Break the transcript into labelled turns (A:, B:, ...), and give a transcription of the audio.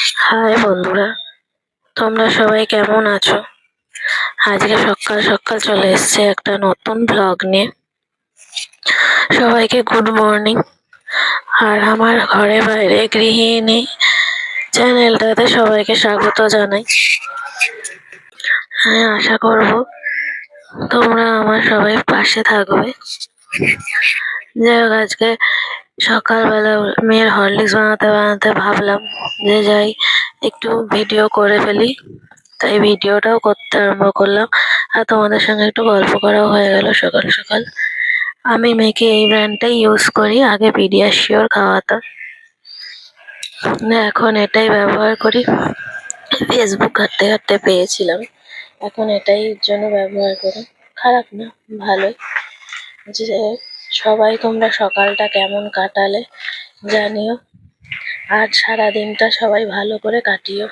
A: High বন্ধুরা, তোমরা সবাই কেমন আছো? আজকে সকাল সকাল চলে এসেছে একটা নতুন ব্লগ নিয়ে। সবাইকে গুড মর্নিং। আর আমার ঘরে বাইরে গৃহিণী চ্যানেলটাতে সবাইকে স্বাগত জানাই। আমি আশা করব তোমরা আমার সবাই পাশে থাকবে। যাই হোক, আজকে সকালবেলা মেয়ের হরলিক্স বানাতে বানাতে ভাবলাম যে যাই একটু ভিডিও করে ফেলি, তাই ভিডিওটাও করতে আরম্ভ করলাম। আর তোমাদের সঙ্গে একটু গল্প করাও হয়ে গেল সকাল সকাল। আমি মেয়েকে এই ব্র্যান্ডটাই ইউজ করি, আগে পিডিয়াশিওর খাওয়াতাম, এখন এটাই ব্যবহার করি। ফেসবুক ঘাঁটতে ঘাঁটতে পেয়েছিলাম, এখন এটাই জন্য ব্যবহার করি। খারাপ না, ভালোই। যে সবাই তোমরা সকালটা কেমন কাটালে জানিও, আর সারা দিনটা সবাই ভালো করে কাটিও।